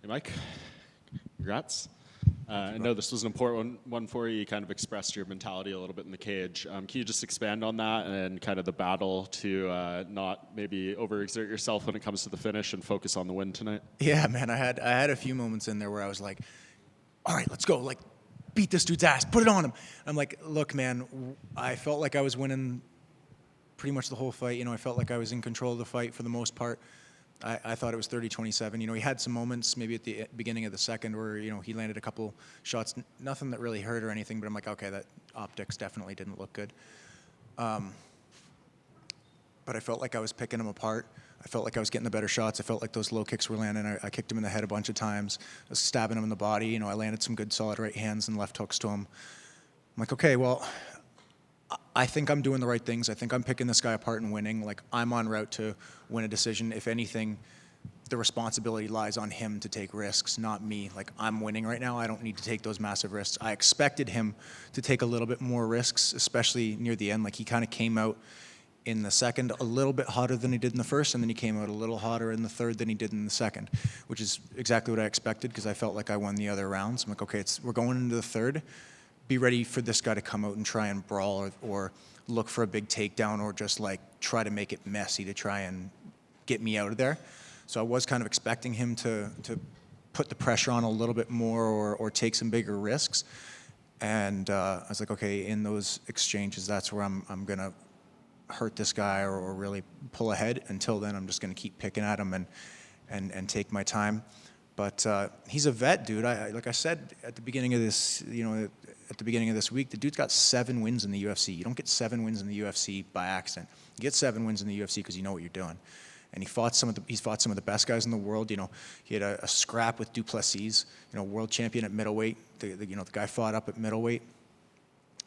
Mike, congrats. I know this was an important one for you. You kind of expressed your mentality a little bit in the cage. Can you just expand on that and kind of the battle to not maybe overexert yourself when it comes to the finish and focus on the win tonight? Yeah, man, I had a few moments in there where I was like, all right, let's go. Like, beat this dude's ass. Put it on him. I'm like, look, man, I felt like I was winning pretty much the whole fight. I felt like I was in control of the fight for the most part. I thought it was 30-27. He had some moments maybe at the beginning of the second where, he landed a couple shots, nothing that really hurt or anything, but I'm like, okay, that optics definitely didn't look good. But I felt like I was picking him apart. I felt like I was getting the better shots. I felt like those low kicks were landing. I kicked him in the head a bunch of times. I was stabbing him in the body. I landed some good solid right hands and left hooks to him. I'm like, okay, well, I think I'm doing the right things. I think I'm picking this guy apart and winning. Like, I'm en route to win a decision. If anything, the responsibility lies on him to take risks, not me. Like, I'm winning right now. I don't need to take those massive risks. I expected him to take a little bit more risks, especially near the end. Like, he kind of came out in the second a little bit hotter than he did in the first, and then he came out a little hotter in the third than he did in the second, which is exactly what I expected because I felt like I won the other rounds. I'm like, okay, we're going into the third. Be ready for this guy to come out and try and brawl or look for a big takedown or just like try to make it messy to try and get me out of there. So I was kind of expecting him to put the pressure on a little bit more or take some bigger risks. And I was like, okay, in those exchanges, that's where I'm going to hurt this guy or really pull ahead. Until then, I'm just going to keep picking at him and take my time. But he's a vet, dude. Like I said at the beginning of this, at the beginning of this week, the dude's got 7 wins in the UFC. You don't get 7 wins in the UFC by accident. You get 7 wins in the UFC because you know what you're doing. And he's fought some of the best guys in the world. He had a scrap with Duplessis, world champion at middleweight. The guy fought up at middleweight.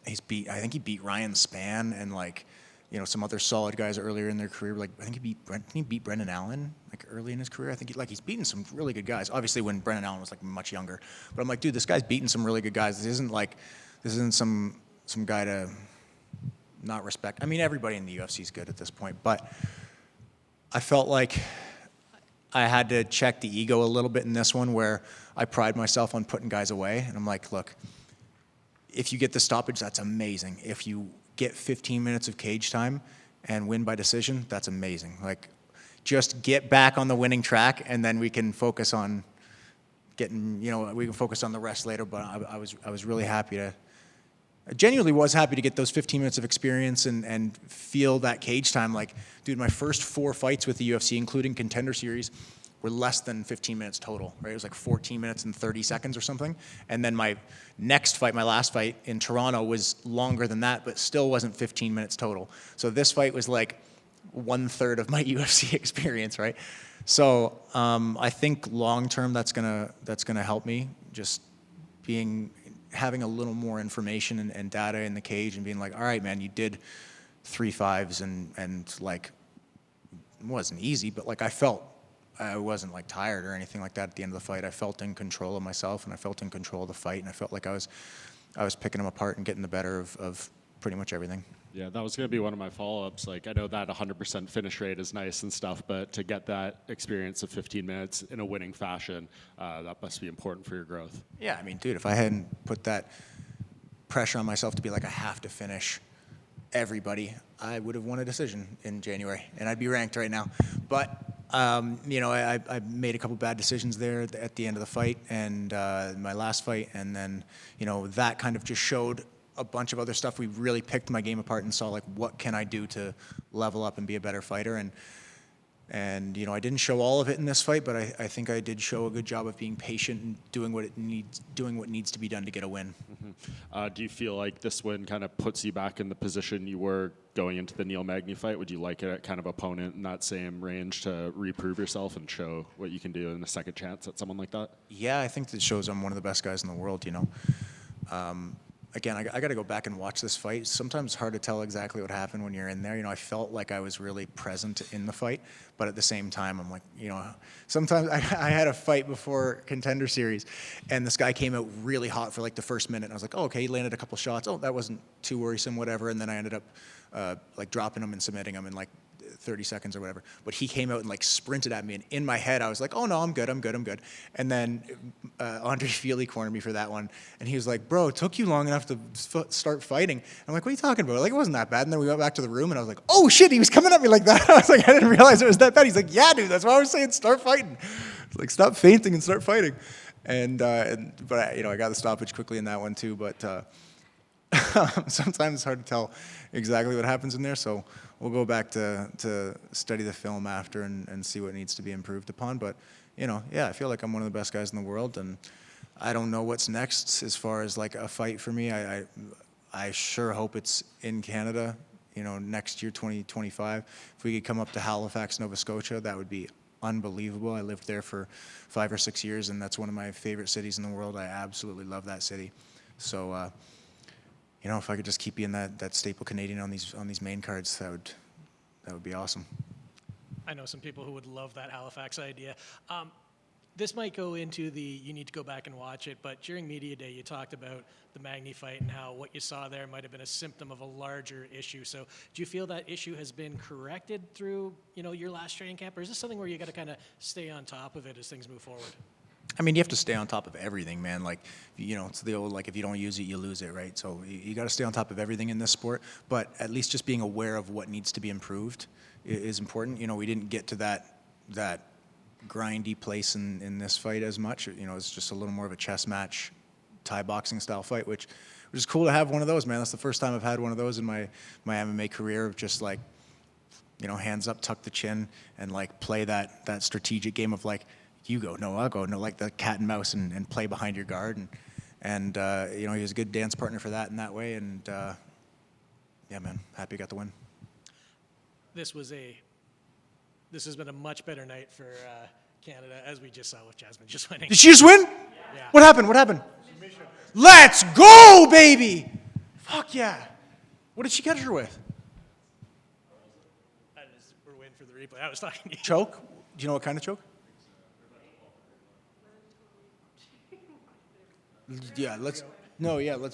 I think he beat Ryan Spann and some other solid guys earlier in their career. Like, I think he beat Brendan Allen early in his career. I think he's beaten some really good guys. Obviously, when Brendan Allen was much younger, but I'm like, dude, this guy's beaten some really good guys. This isn't some guy to not respect. I mean, everybody in the UFC is good at this point, but I felt like I had to check the ego a little bit in this one, where I pride myself on putting guys away, and I'm like, look, if you get the stoppage, that's amazing. If you get 15 minutes of cage time and win by decision, that's amazing. Just get back on the winning track, and then we can focus on we can focus on the rest later. But I was really happy I genuinely was happy to get those 15 minutes of experience and feel that cage time. Like, dude, my first 4 fights with the UFC, including Contender Series, were less than 15 minutes total, right? It was 14 minutes and 30 seconds or something. And then my next fight, my last fight in Toronto, was longer than that, but still wasn't 15 minutes total. So this fight was 1/3 of my UFC experience, right? So I think long term that's gonna help me, just having a little more information and data in the cage and being like, all right, man, you did 3 5s and it wasn't easy, but I wasn't tired or anything like that at the end of the fight. I felt in control of myself, and I felt in control of the fight, and I felt like I was picking them apart and getting the better of pretty much everything. Yeah, that was going to be one of my follow-ups. I know that 100% finish rate is nice and stuff, but to get that experience of 15 minutes in a winning fashion, that must be important for your growth. Yeah, I mean, dude, if I hadn't put that pressure on myself to be I have to finish everybody, I would have won a decision in January, and I'd be ranked right now. But I made a couple bad decisions there at the end of the fight and my last fight, and then that kind of just showed a bunch of other stuff. We really picked my game apart and saw what can I do to level up and be a better fighter. And I didn't show all of it in this fight, but I think I did show a good job of being patient and doing what needs to be done to get a win. Mm-hmm. Do you feel like this win kind of puts you back in the position you were going into the Neil Magny fight? Would you like a kind of opponent in that same range to reprove yourself and show what you can do in a second chance at someone like that? Yeah, I think that shows I'm one of the best guys in the world. Again, I got to go back and watch this fight. Sometimes it's hard to tell exactly what happened when you're in there. I felt like I was really present in the fight, but at the same time, I'm sometimes I had a fight before Contender Series, and this guy came out really hot for the first minute, and I was like, oh, okay, he landed a couple shots. Oh, that wasn't too worrisome, whatever. And then I ended up dropping him and submitting him, and 30 seconds or whatever. But he came out and like sprinted at me, and in my head I was like, oh no, I'm good. And then Andre Feely cornered me for that one, and he was like, bro, it took you long enough to start fighting. I'm like, what are you talking about? Like, it wasn't that bad. And then we went back to the room, and I was like, oh shit, he was coming at me like that. I was like, I didn't realize it was that bad. He's like, yeah, dude, that's why I was saying start fighting. It's like, stop fainting and start fighting. But I got the stoppage quickly in that one too. But sometimes it's hard to tell exactly what happens in there. So we'll go back to study the film after and see what needs to be improved upon. But I feel like I'm one of the best guys in the world, and I don't know what's next as far as like a fight for me. I sure hope it's in Canada. Next year, 2025. If we could come up to Halifax, Nova Scotia, that would be unbelievable. I lived there for 5 or 6 years, and that's one of my favorite cities in the world. I absolutely love that city. So, if I could just keep being that staple Canadian on these main cards, that would be awesome. I know some people who would love that Halifax idea. This might go into you need to go back and watch it, but during Media Day, you talked about the Magny fight and how what you saw there might have been a symptom of a larger issue. So do you feel that issue has been corrected through, your last training camp, or is this something where you got to kind of stay on top of it as things move forward? I mean, you have to stay on top of everything, man. Like, it's the old, like, if you don't use it, you lose it, right? So you got to stay on top of everything in this sport, but at least just being aware of what needs to be improved is important. We didn't get to that grindy place in this fight as much. It's just a little more of a chess match, Thai boxing style fight, which is cool to have one of those, man. That's the first time I've had one of those in my MMA career, of just like, hands up, tuck the chin, and like play that strategic game of like, you go, no, I'll go, no, like the cat and mouse, and play behind your guard. And he was a good dance partner for that in that way. And yeah, man, happy I got the win. This has been a much better night for Canada, as we just saw with Jasmine just winning. Did she just win? Yeah. What happened? Let's go, baby! Fuck yeah. What did she catch her with? We're waiting for the replay. I was talking to you. Choke? Do you know what kind of choke? Yeah, let's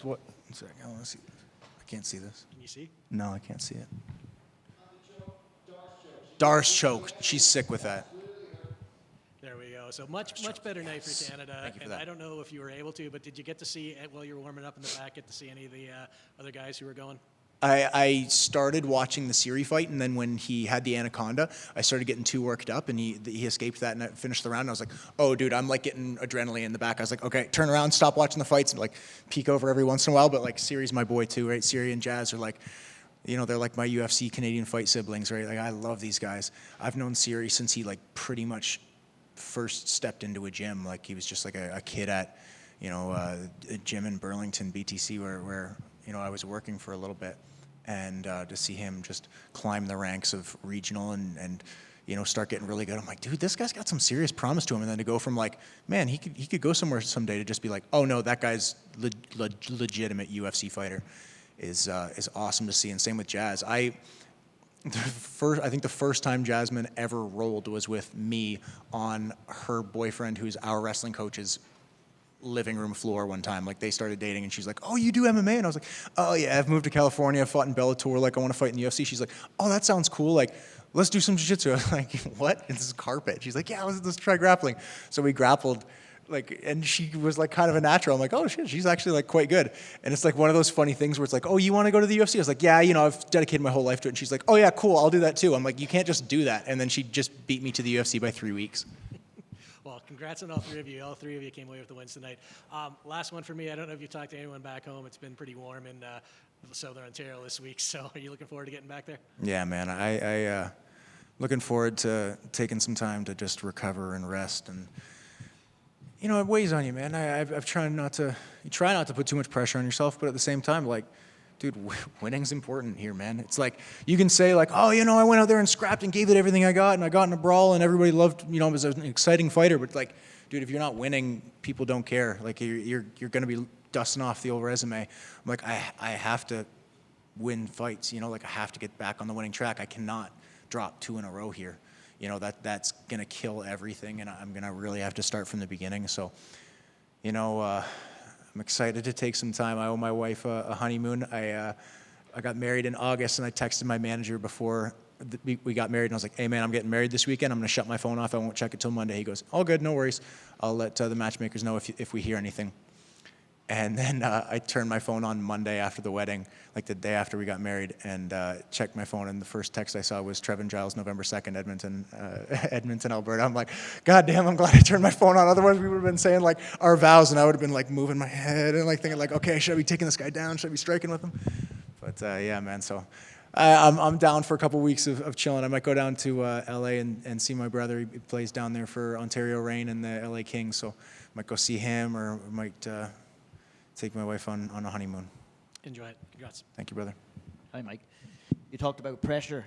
what? Sorry, I want to see. I can't see this. Can you see? No, I can't see it. Darce choke. She's sick with that. There we go. So much better night for Canada. Thank you for and that. I don't know if you were able to, but did you get to see, while you were warming up in the back, get to see any of the other guys who were going? I started watching the Siri fight, and then when he had the anaconda, I started getting too worked up, and he escaped that, and I finished the round. And I was like, oh, dude, I'm like getting adrenaline in the back. I was like, okay, turn around, stop watching the fights, and like peek over every once in a while. But like Siri's my boy too, right? Siri and Jazz are like, they're like my UFC Canadian fight siblings, right? Like, I love these guys. I've known Siri since he like pretty much first stepped into a gym. Like, he was just like a kid at, a gym in Burlington, BTC, where I was working for a little bit. And to see him just climb the ranks of regional and start getting really good, I'm like, dude, this guy's got some serious promise to him. And then to go from like, man, he could go somewhere someday, to just be like, oh no, that guy's legitimate UFC fighter is awesome to see. And same with Jazz. I think the first time Jasmine ever rolled was with me on her boyfriend, who's our wrestling coach's living room floor one time. Like, they started dating, and she's like, oh, you do MMA? And I was like, oh yeah, I've moved to California, I've fought in Bellator, like I want to fight in the UFC. She's like, oh, that sounds cool, like let's do some jiu-jitsu. I was like, what? This is carpet. She's like, yeah, let's try grappling. So we grappled, like, and she was like kind of a natural. I'm like, oh shit, she's actually like quite good. And it's like one of those funny things where it's like, oh, you want to go to the UFC? I was like, yeah, I've dedicated my whole life to it. And she's like, oh yeah, cool, I'll do that too. I'm like, you can't just do that. And then she just beat me to the UFC by 3 weeks. Well, congrats on all three of you. All three of you came away with the wins tonight. Last one for me. I don't know if you talked to anyone back home. It's been pretty warm in Southern Ontario this week. So are you looking forward to getting back there? Yeah, man. I looking forward to taking some time to just recover and rest. And it weighs on you, man. I've tried not to. You try not to put too much pressure on yourself, but at the same time, like, dude, winning's important here, man. It's like, you can say like, oh, I went out there and scrapped and gave it everything I got, and I got in a brawl, and everybody loved, I was an exciting fighter. But like, dude, if you're not winning, people don't care. Like, you're going to be dusting off the old resume. I'm like, I have to win fights. Like, I have to get back on the winning track. I cannot drop 2 in a row here. That's going to kill everything, and I'm going to really have to start from the beginning. So, I'm excited to take some time. I owe my wife a honeymoon. I got married in August, and I texted my manager before we got married, and I was like, hey, man, I'm getting married this weekend. I'm going to shut my phone off. I won't check it till Monday. He goes, all good, no worries. I'll let the matchmakers know if we hear anything. And then I turned my phone on Monday after the wedding, like the day after we got married, and checked my phone, and the first text I saw was Trevin Giles, November 2nd, Edmonton, Alberta. I'm like, God damn, I'm glad I turned my phone on. Otherwise, we would have been saying like our vows, and I would have been like moving my head and like thinking like, okay, should I be taking this guy down? Should I be striking with him? But yeah, man, so I'm down for a couple weeks of chilling. I might go down to LA and see my brother. He plays down there for Ontario Reign and the LA Kings, so might go see him, or might take my wife on a honeymoon. Enjoy it. Congrats. Thank you, brother. Hi, Mike. You talked about pressure,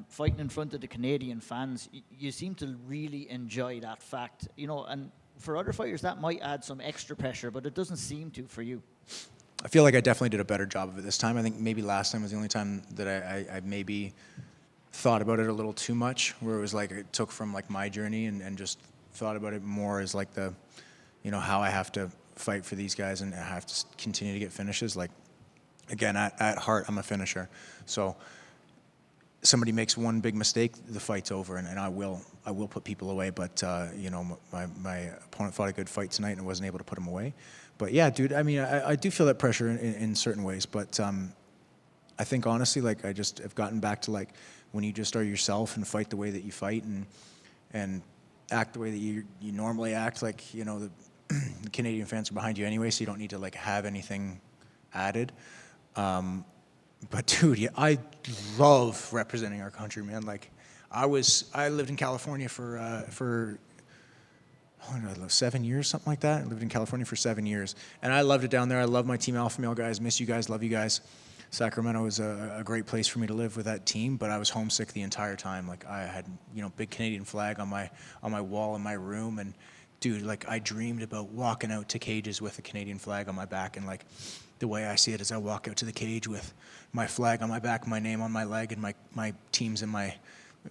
fighting in front of the Canadian fans. You seem to really enjoy that fact, and for other fighters that might add some extra pressure, but it doesn't seem to for you. I feel like I definitely did a better job of it this time. I think maybe last time was the only time that I maybe thought about it a little too much, where it was like it took from like my journey and just thought about it more as like the, how I have to fight for these guys and I have to continue to get finishes. Like, again, at heart, I'm a finisher. So somebody makes one big mistake, the fight's over, and I will put people away. But my opponent fought a good fight tonight and I wasn't able to put him away. But yeah, dude, I mean, I do feel that pressure in certain ways. But I think honestly, like I just have gotten back to like when you just are yourself and fight the way that you fight and act the way that you normally act. Like the Canadian fans are behind you anyway, so you don't need to like have anything added. But dude, yeah, I love representing our country, man. Like I lived in California for 7 years, something like that. I lived in California for 7 years, and I loved it down there. I love my Team Alpha Male guys. Miss you guys. Love you guys. Sacramento was a great place for me to live with that team, but I was homesick the entire time. Like I had big Canadian flag on my wall in my room, and dude, like I dreamed about walking out to cages with a Canadian flag on my back, and like the way I see it is I walk out to the cage with my flag on my back, my name on my leg, and my team's in my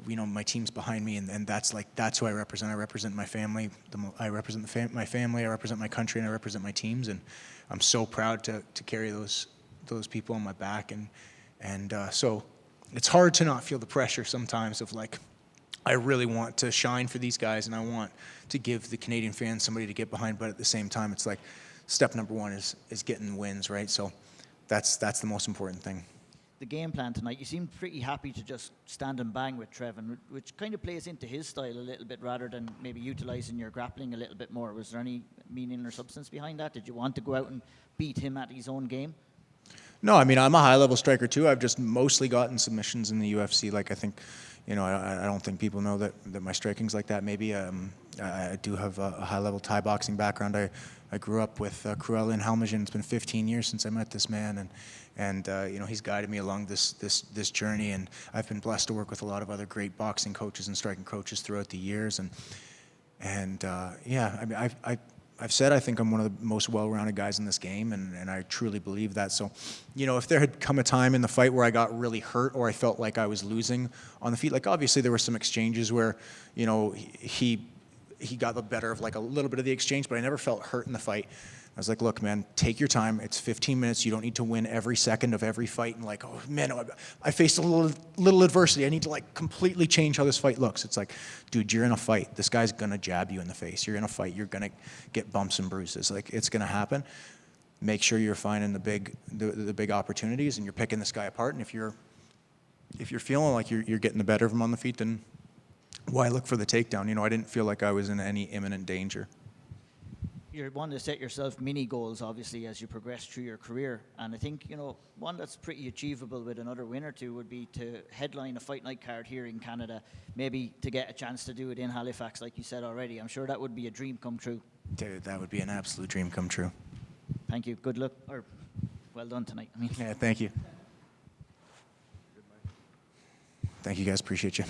my team's behind me, and that's who I represent. I represent my family. I represent my family. I represent my country, and I represent my teams, and I'm so proud to carry those people on my back, and so it's hard to not feel the pressure sometimes of like, I really want to shine for these guys, and I want to give the Canadian fans somebody to get behind. But at the same time, it's like step number one is getting wins, right? So that's the most important thing. The game plan tonight, you seemed pretty happy to just stand and bang with Trevin, which kind of plays into his style a little bit rather than maybe utilising your grappling a little bit more. Was there any meaning or substance behind that? Did you want to go out and beat him at his own game? No, I mean, I'm a high-level striker too. I've just mostly gotten submissions in the UFC. Like I think, I don't think people know that my striking's like that. Maybe I do have a high-level Thai boxing background. I grew up with Cruella and Helmegen. It's been 15 years since I met this man, and he's guided me along this journey. And I've been blessed to work with a lot of other great boxing coaches and striking coaches throughout the years. And yeah, I mean, I've said I think I'm one of the most well-rounded guys in this game, and I truly believe that. So, if there had come a time in the fight where I got really hurt or I felt like I was losing on the feet, like obviously there were some exchanges where, he got the better of like a little bit of the exchange, but I never felt hurt in the fight. I was like, look, man, take your time. It's 15 minutes. You don't need to win every second of every fight. And like, oh man, I faced a little adversity. I need to like completely change how this fight looks. It's like, dude, you're in a fight. This guy's gonna jab you in the face. You're in a fight. You're gonna get bumps and bruises. Like it's gonna happen. Make sure you're finding the big opportunities and you're picking this guy apart. And if you're feeling like you're getting the better of him on the feet, then why look for the takedown? I didn't feel like I was in any imminent danger. You're wanting to set yourself mini goals, obviously, as you progress through your career. And I think, one that's pretty achievable with another win or two would be to headline a fight night card here in Canada, maybe to get a chance to do it in Halifax, like you said already. I'm sure that would be a dream come true. Dude, that would be an absolute dream come true. Thank you. Good luck, or well done tonight. Yeah, thank you. Thank you, guys. Appreciate you.